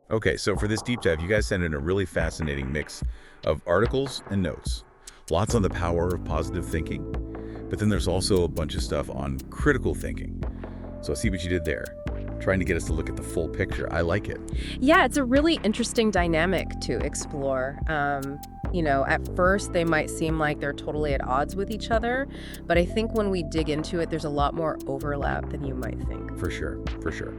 Okay, so for this deep dive, you guys sent in a really fascinating mix of articles and notes. Lots on the power of positive thinking, but then there's also a bunch of stuff on critical thinking. So I see what you did there, trying to get us to look at the full picture. I like it. Yeah, it's a really interesting dynamic to explore. At first they might seem like they're totally at odds with each other, but I think when we dig into it, there's a lot more overlap than you might think. For sure, for sure.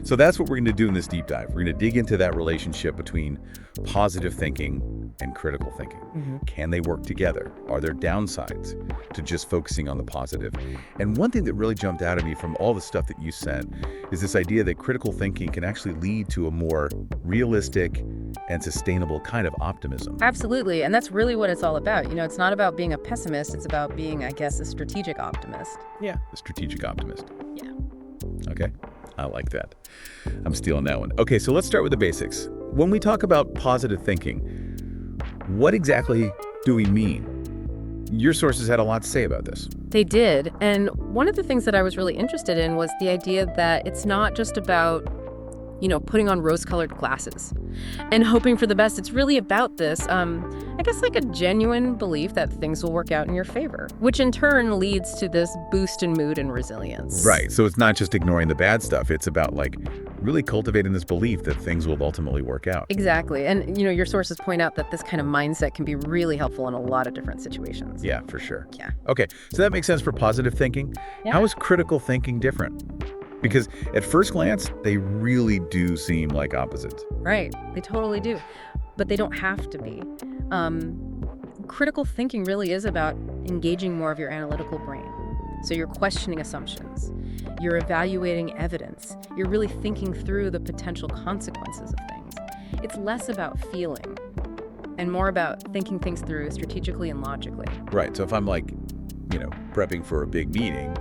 So that's what we're going to do in this deep dive. We're going to dig into that relationship between positive thinking and critical thinking. Can they work together? Are there downsides to just focusing on the positive? And one thing that really jumped out at me from all the stuff that you sent is this idea that critical thinking can actually lead to a more realistic and sustainable kind of optimism. Absolutely, and that's really what it's all about. It's not about being a pessimist, it's about being, I guess, a strategic optimist. Yeah, a strategic optimist. Yeah. Okay, I like that. I'm stealing that one. Okay, so let's start with the basics. When we talk about positive thinking, what exactly do we mean? Your sources had a lot to say about this. They did, and one of the things that I was really interested in was the idea that it's not just about putting on rose-colored glasses and hoping for the best. It's really about this, I guess, like a genuine belief that things will work out in your favor, which in turn leads to this boost in mood and resilience. Right. So it's not just ignoring the bad stuff. It's about really cultivating this belief that things will ultimately work out. Exactly. And, your sources point out that this kind of mindset can be really helpful in a lot of different situations. Yeah, for sure. Yeah. Okay. So that makes sense for positive thinking. Yeah. How is critical thinking different? Because at first glance, they really do seem like opposites. Right. They totally do. But they don't have to be. Critical thinking really is about engaging more of your analytical brain. So you're questioning assumptions. You're evaluating evidence. You're really thinking through the potential consequences of things. It's less about feeling and more about thinking things through strategically and logically. Right. So if I'm prepping for a big meeting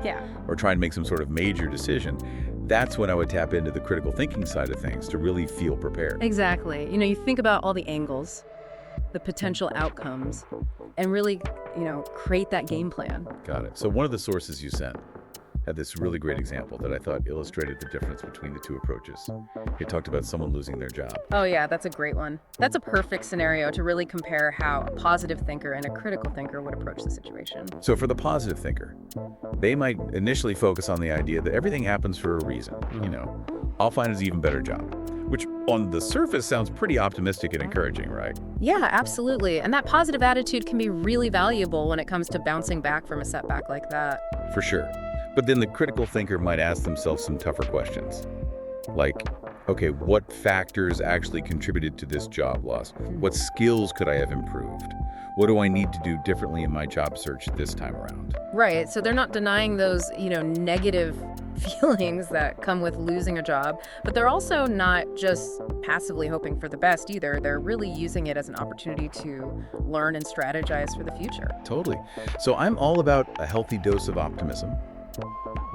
or trying to make some sort of major decision, that's when I would tap into the critical thinking side of things to really feel prepared. Exactly. You think about all the angles, the potential outcomes, and really, create that game plan. Got it. So one of the sources you sent had this really great example that I thought illustrated the difference between the two approaches. It talked about someone losing their job. Oh yeah, that's a great one. That's a perfect scenario to really compare how a positive thinker and a critical thinker would approach the situation. So for the positive thinker, they might initially focus on the idea that everything happens for a reason. I'll find an even better job, which on the surface sounds pretty optimistic and encouraging, right? Yeah, absolutely. And that positive attitude can be really valuable when it comes to bouncing back from a setback like that. For sure. But then the critical thinker might ask themselves some tougher questions. Like, okay, what factors actually contributed to this job loss? What skills could I have improved? What do I need to do differently in my job search this time around? Right. So they're not denying those, negative feelings that come with losing a job, but they're also not just passively hoping for the best either. They're really using it as an opportunity to learn and strategize for the future. Totally. So I'm all about a healthy dose of optimism.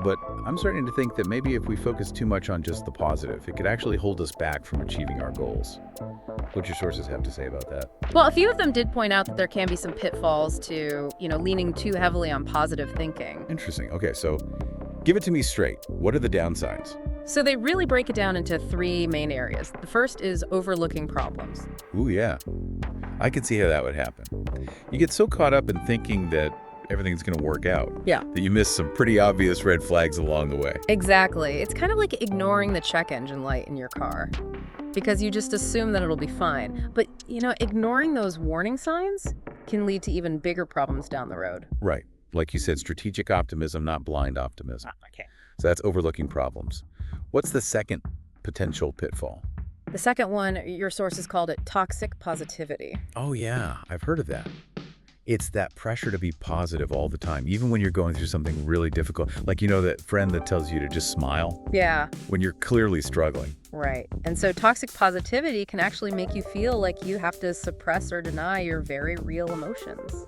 But I'm starting to think that maybe if we focus too much on just the positive, it could actually hold us back from achieving our goals. What your sources have to say about that? Well, a few of them did point out that there can be some pitfalls to, leaning too heavily on positive thinking. Interesting. Okay, so give it to me straight. What are the downsides? So they really break it down into three main areas. The first is overlooking problems. Ooh, yeah. I can see how that would happen. You get so caught up in thinking that everything's going to work out. Yeah. That you miss some pretty obvious red flags along the way. Exactly. It's kind of like ignoring the check engine light in your car because you just assume that it'll be fine. But, ignoring those warning signs can lead to even bigger problems down the road. Right. Like you said, strategic optimism, not blind optimism. Okay. So that's overlooking problems. What's the second potential pitfall? The second one, your sources called it toxic positivity. Oh, yeah. I've heard of that. It's that pressure to be positive all the time, even when you're going through something really difficult. Like, that friend that tells you to just smile Yeah, when you're clearly struggling. right. And so toxic positivity can actually make you feel like you have to suppress or deny your very real emotions,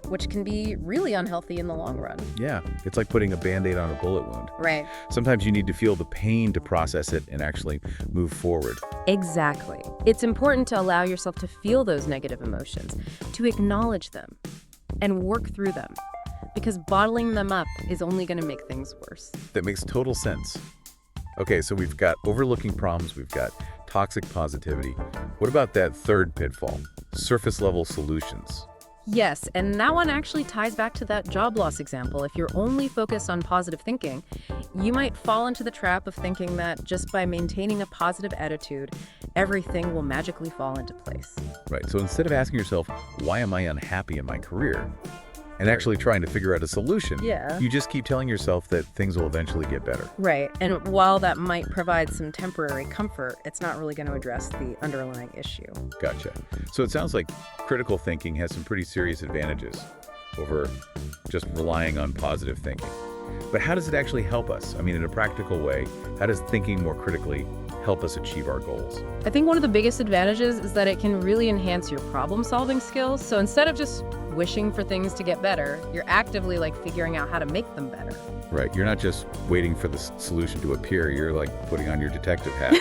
which can be really unhealthy in the long run. Yeah, it's like putting a Band-Aid on a bullet wound. Right. Sometimes you need to feel the pain to process it and actually move forward. Exactly. It's important to allow yourself to feel those negative emotions, to acknowledge them, and work through them, because bottling them up is only going to make things worse. That makes total sense. Okay, so we've got overlooking problems, we've got toxic positivity. What about that third pitfall? Surface level solutions. Yes, and that one actually ties back to that job loss example. If you're only focused on positive thinking, you might fall into the trap of thinking that just by maintaining a positive attitude, everything will magically fall into place. Right. So instead of asking yourself, why am I unhappy in my career? And actually trying to figure out a solution, Yeah. you just keep telling yourself that things will eventually get better. Right, and while that might provide some temporary comfort, it's not really going to address the underlying issue. Gotcha. So it sounds like critical thinking has some pretty serious advantages over just relying on positive thinking. But how does it actually help us? I mean, in a practical way, how does thinking more critically help us achieve our goals? I think one of the biggest advantages is that it can really enhance your problem-solving skills. So instead of just wishing for things to get better, you're actively figuring out how to make them better. Right. You're not just waiting for the solution to appear. You're putting on your detective hat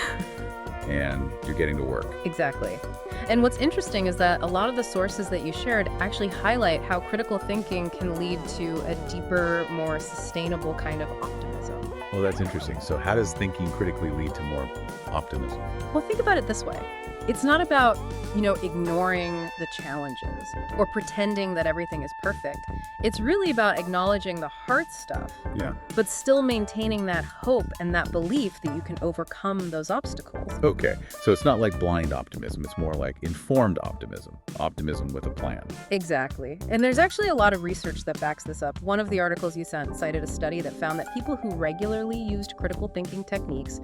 and you're getting to work. Exactly. And what's interesting is that a lot of the sources that you shared actually highlight how critical thinking can lead to a deeper, more sustainable kind of optimism. Well, that's interesting. So how does thinking critically lead to more optimism? Well, think about it this way. It's not about, ignoring the challenges or pretending that everything is perfect. It's really about acknowledging the hard stuff, Yeah. but still maintaining that hope and that belief that you can overcome those obstacles. Okay. So it's not like blind optimism. It's more like informed optimism. Optimism with a plan. Exactly. And there's actually a lot of research that backs this up. One of the articles you sent cited a study that found that people who regularly used critical thinking techniques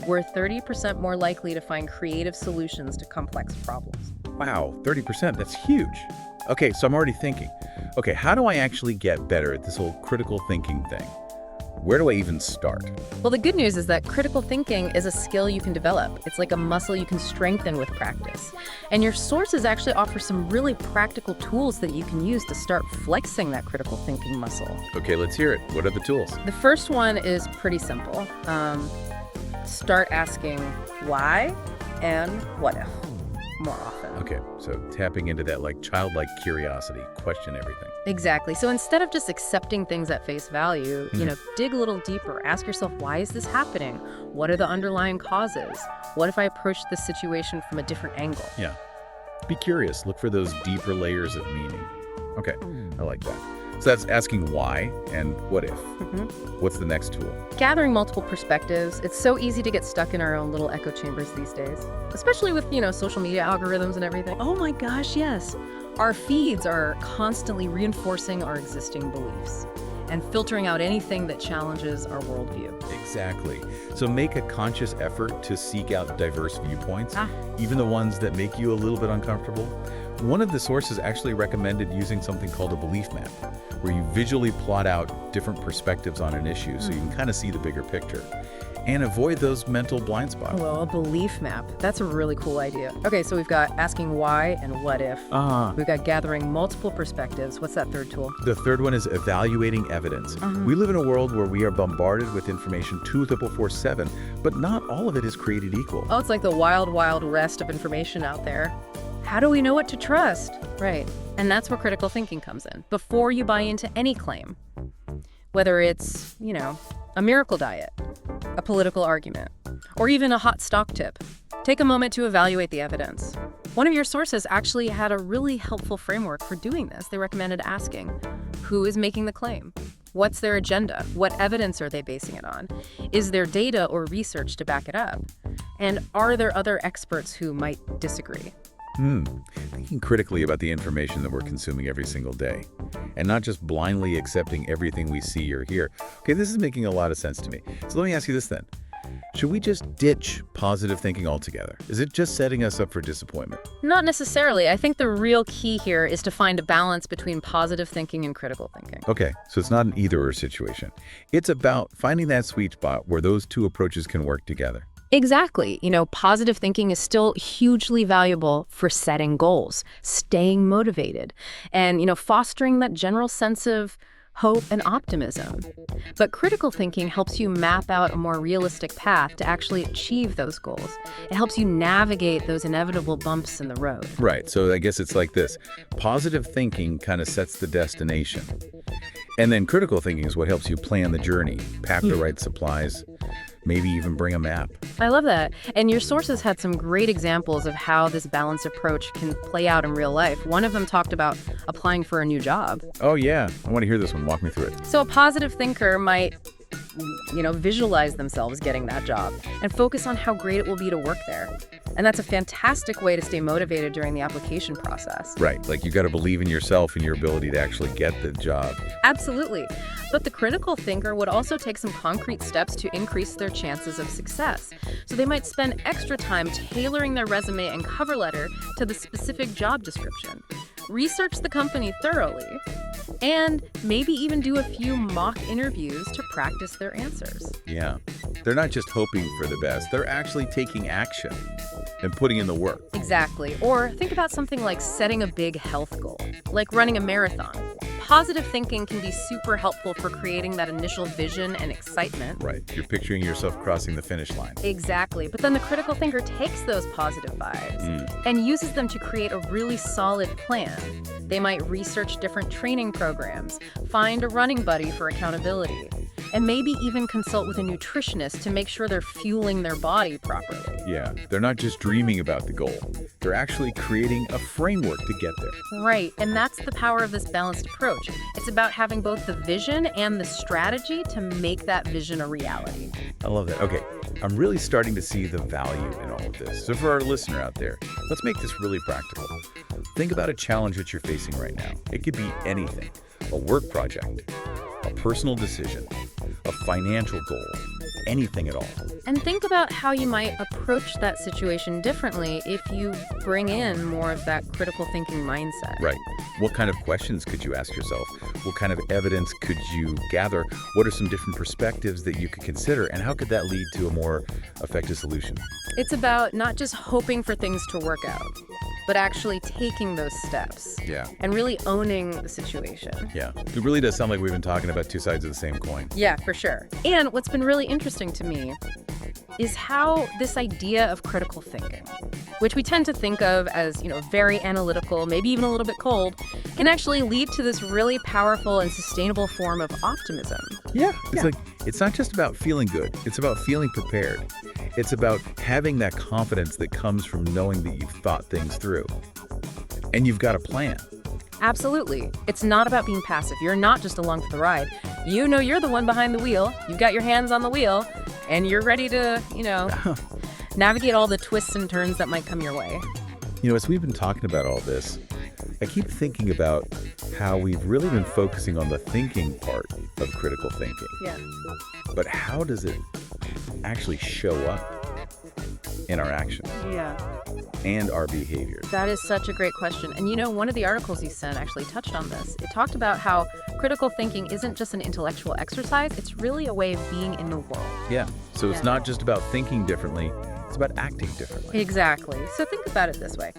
were 30% more likely to find creative solutions to complex problems. Wow, 30%. That's huge. Okay, so I'm already thinking, okay, how do I actually get better at this whole critical thinking thing? Where do I even start? Well, the good news is that critical thinking is a skill you can develop. It's like a muscle you can strengthen with practice. And your sources actually offer some really practical tools that you can use to start flexing that critical thinking muscle. Okay, let's hear it. What are the tools? The first one is pretty simple. Start asking why and what if more often. Okay, so tapping into that childlike curiosity, question everything. Exactly. So instead of just accepting things at face value, dig a little deeper. Ask yourself, why is this happening? What are the underlying causes? What if I approach this situation from a different angle? Yeah. Be curious. Look for those deeper layers of meaning. Okay, I like that. So that's asking why and what if. What's the next tool? Gathering multiple perspectives. It's so easy to get stuck in our own little echo chambers these days, especially with, social media algorithms and everything. Oh my gosh, yes. Our feeds are constantly reinforcing our existing beliefs and filtering out anything that challenges our worldview. Exactly. So make a conscious effort to seek out diverse viewpoints, even the ones that make you a little bit uncomfortable. One of the sources actually recommended using something called a belief map, where you visually plot out different perspectives on an issue so you can kind of see the bigger picture and avoid those mental blind spots. Well, a belief map. That's a really cool idea. Okay, so we've got asking why and what if. We've got gathering multiple perspectives. What's that third tool? The third one is evaluating evidence. We live in a world where we are bombarded with information 24/7, but not all of it is created equal. Oh, it's like the wild, wild west of information out there. How do we know what to trust? Right. And that's where critical thinking comes in. Before you buy into any claim, whether it's, a miracle diet, a political argument, or even a hot stock tip, take a moment to evaluate the evidence. One of your sources actually had a really helpful framework for doing this. They recommended asking, who is making the claim? What's their agenda? What evidence are they basing it on? Is there data or research to back it up? And are there other experts who might disagree? Thinking critically about the information that we're consuming every single day and not just blindly accepting everything we see or hear. Okay, this is making a lot of sense to me. So let me ask you this then. Should we just ditch positive thinking altogether? Is it just setting us up for disappointment? Not necessarily. I think the real key here is to find a balance between positive thinking and critical thinking. Okay, so it's not an either-or situation. It's about finding that sweet spot where those two approaches can work together. Exactly. Positive thinking is still hugely valuable for setting goals, staying motivated, and, fostering that general sense of hope and optimism. But critical thinking helps you map out a more realistic path to actually achieve those goals. It helps you navigate those inevitable bumps in the road. Right, so I guess it's like this. Positive thinking kind of sets the destination. And then critical thinking is what helps you plan the journey, pack the right supplies, maybe even bring a map. I love that. And your sources had some great examples of how this balanced approach can play out in real life. One of them talked about applying for a new job. Oh, yeah. I want to hear this one. Walk me through it. So a positive thinker might, visualize themselves getting that job and focus on how great it will be to work there. And that's a fantastic way to stay motivated during the application process. Right. Like you got to believe in yourself and your ability to actually get the job. Absolutely. But the critical thinker would also take some concrete steps to increase their chances of success. So they might spend extra time tailoring their resume and cover letter to the specific job description. Research the company thoroughly, and maybe even do a few mock interviews to practice their answers. Yeah. They're not just hoping for the best. They're actually taking action and putting in the work. Exactly. Or think about something like setting a big health goal, like running a marathon. Positive thinking can be super helpful for creating that initial vision and excitement. Right. You're picturing yourself crossing the finish line. Exactly. But then the critical thinker takes those positive vibes and uses them to create a really solid plan. They might research different training programs, find a running buddy for accountability, and maybe even consult with a nutritionist to make sure they're fueling their body properly. Yeah. They're not just dreaming about the goal. They're actually creating a framework to get there. Right. And that's the power of this balanced approach. It's about having both the vision and the strategy to make that vision a reality. I love that. Okay. I'm really starting to see the value in all of this. So for our listener out there, let's make this really practical. Think about a challenge that you're facing right now. It could be anything. A work project, a personal decision, a financial goal, anything at all. And think about how you might approach that situation differently if you bring in more of that critical thinking mindset. Right. What kind of questions could you ask yourself? What kind of evidence could you gather? What are some different perspectives that you could consider? And how could that lead to a more effective solution? It's about not just hoping for things to work out, but actually taking those steps. Yeah. And really owning the situation. Yeah. It really does sound like we've been talking about two sides of the same coin. Yeah, for sure. And what's been really interesting to me is how this idea of critical thinking, which we tend to think of as, very analytical, maybe even a little bit cold, can actually lead to this really powerful and sustainable form of optimism. Yeah. It's not just about feeling good. It's about feeling prepared. It's about having that confidence that comes from knowing that you've thought things through. And you've got a plan. Absolutely. It's not about being passive. You're not just along for the ride. You know you're the one behind the wheel. You've got your hands on the wheel, and you're ready to, navigate all the twists and turns that might come your way. As we've been talking about all this, I keep thinking about how we've really been focusing on the thinking part of critical thinking. Yeah. But how does it actually show up in our actions and our behaviors? That is such a great question. And one of the articles you sent actually touched on this. It talked about how critical thinking isn't just an intellectual exercise, it's really a way of being in the world. Yeah. So it's not just about thinking differently, it's about acting differently. Exactly. So think about it this way.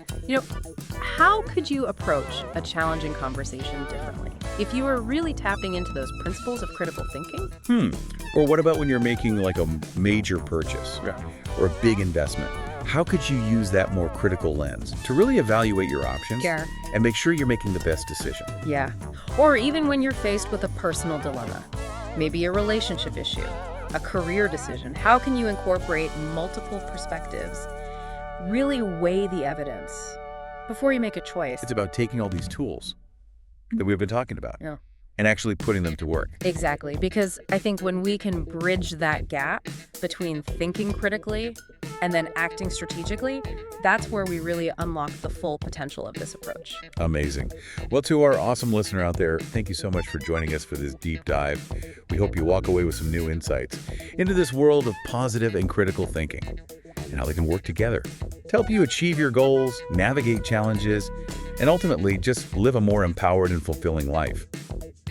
How could you approach a challenging conversation differently if you were really tapping into those principles of critical thinking? Or what about when you're making like a major purchase or a big investment? How could you use that more critical lens to really evaluate your options and make sure you're making the best decision? Yeah. Or even when you're faced with a personal dilemma, maybe a relationship issue, a career decision, how can you incorporate multiple perspectives? Really weigh the evidence before you make a choice. It's about taking all these tools that we've been talking about and actually putting them to work. Exactly. Because I think when we can bridge that gap between thinking critically and then acting strategically, that's where we really unlock the full potential of this approach. Amazing. Well, to our awesome listener out there, thank you so much for joining us for this deep dive. We hope you walk away with some new insights into this world of positive and critical thinking and how they can work together to help you achieve your goals, navigate challenges, and ultimately just live a more empowered and fulfilling life.